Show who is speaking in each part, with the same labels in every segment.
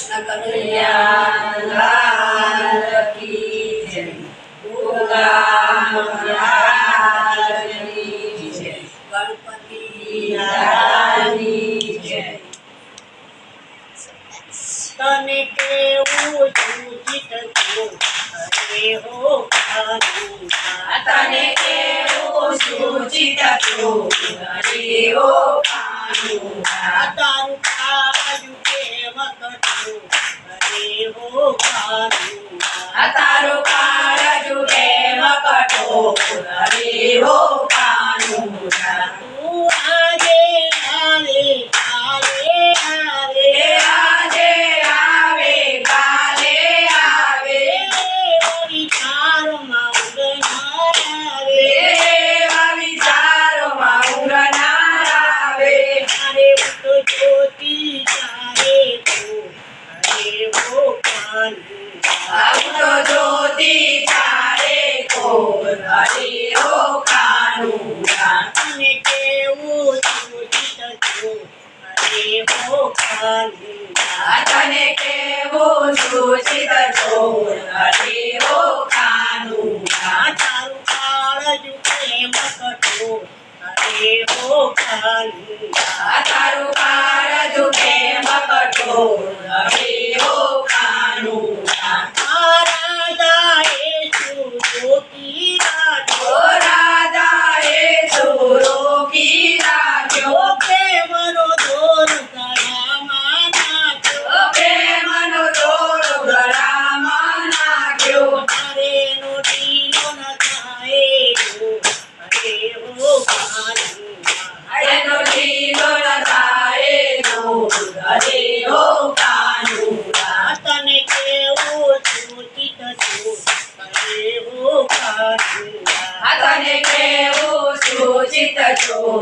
Speaker 1: કનૈયાલાલ કી જય. દુર્ગા મહારાજની જય. ગણપતિ દાદાની જય. તને કેવું સૂચિત થયું હરે હો કાનુડા. તને કેવું સૂચિત થયું હરે હો કાનુડા. તારું કાજુ કેમ કટું હરે હો કાનુડા. તારું કાજુ કેમ કટું હરે હો કાનુડા. તું આજે આવે કાલે આવે. આજે આવે કાલે આવે. વિચારોમાં ઉગના આવે. વિચારોમાં ઉગના આવે. અરે ઉઠો જ્યોતિ ચારે તો હરે હો કાનુડા. ઉઠો જ્યોતિ ચારે તો હરે હો કાનુડા. તને કેવું સૂચિત થયું હરે હો કાનુડા. તને કેવું સૂચિત થયું હરે હો કાનુડા. તારું કાળજું કેમ કટું હરે હો કાનુડા. તારું કાળજું કેમ કટું હરે હો કાનુડા. રાધાએ સુરોકી રાખ્યો. રાધાએ સુરોકી રાખ્યો. પ્રેમનો દોર ગળામાં નાખ્યો. પ્રેમનો દોર ગળામાં નાખ્યો. તારેનો ઢીલો ન થાય હરે હો કાનુડા. એનો ઢીલો ન થાય હરે હો કાનુડા. તને કેવું સૂચિત થયું હરે હો કાનુડા. તને કેવું સૂચિત થયું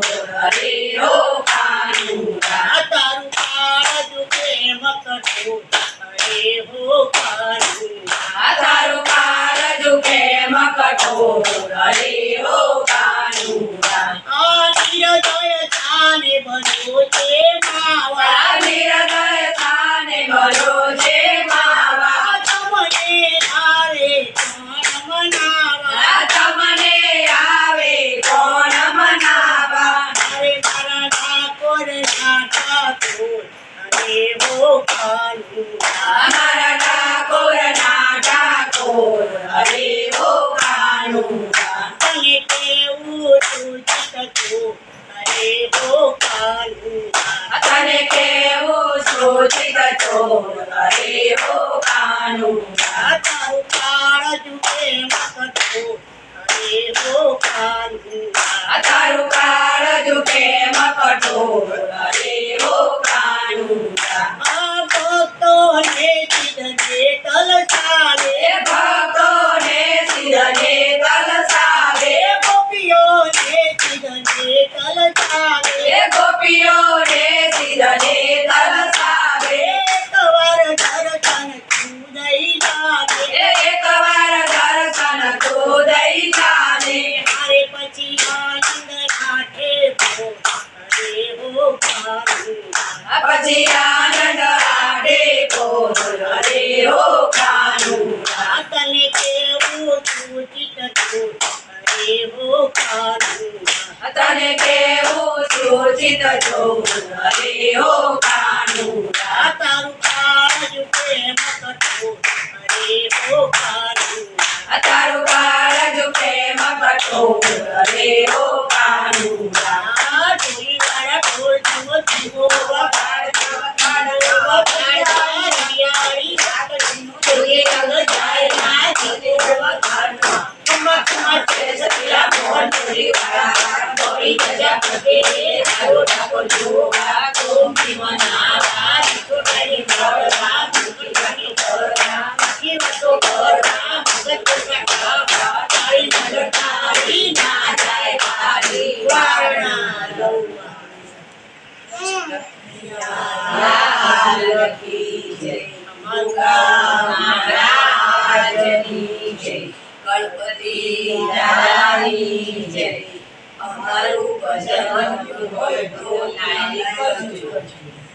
Speaker 1: હરે હો કાનુડા. તારું કાળજું કેમ કટું હરે હો કાનુડા. તારું કાળજું કેમ કટું હરે હો કાનુડા. આ નિર્દય થાને ભલો છે માવા. નિર્દય થાને ભલો છે માવા. તમને આવે કોણ મનાવા. તમને આવે કોણ મનાવા. અરે મારા ઠાકોર ના ઠાકોર હરે હો કાનુડા. મારા ઠાકોર ના ઠાકોર હરે હો કાનુડા. તને કેવું સૂચિત થયું હરે હો કાનુડા. તને કેવું સૂચિત થયું હરે હો કાનુડા. તારું કાળજું કેમ કટું હરે હો કાનુડા. તારું કાળજું કેમ કટું હરે હો કાનુડા. આ ભક્તોને સિદ્ધને તલસાવે. ભક્તોને સિદ્ધને તલસાવે. ગોપીઓને સિદ્ધને તલસાવે. ગોપીઓને સિદ્ધને તલસાવે. એકવાર દર્શન તું દઈ જાને. એકવાર દર્શન તું દઈ જાને. મારે પછી આનંદ નાઠે હરે હો કાનુડા. પછી આનંદ આડે હરે હો કાનુડા. તને કેવું સૂચિત થયું હરે હો કાનુડા. તને કેવું સૂચિત થયું હરે હો કાનુડા. તારું કાળજું કેમ કટું હરે હો કાનુડા. તારું કાળજું કેમ કટું હરે હો કાનુડા. ઢોલી વાળા ઢોલ જીવો જીવો વગાડ વગાડ વગાડ. હરિયાળી સાકડીનું જોઈએ રંગ જાય ના જીવો વગાડ. કમર કમર છે સતિયા મોહન ઢોલી વાળા. ઢોલી ગજા પગે આયો ઠાકોર જોવા. ગોમતી મનાવા દીકરી મળવા. દીકરી મળવા જીવતો કરવા. મગજ કાઢવા. તારી નજર તારી ના જાય તારી વારણા લઉવા. લાલ કી જય. મહારાજની જય. ગણપતિ દાદાની જય. અમારું ભજન હોય તો લાઈક કરજો.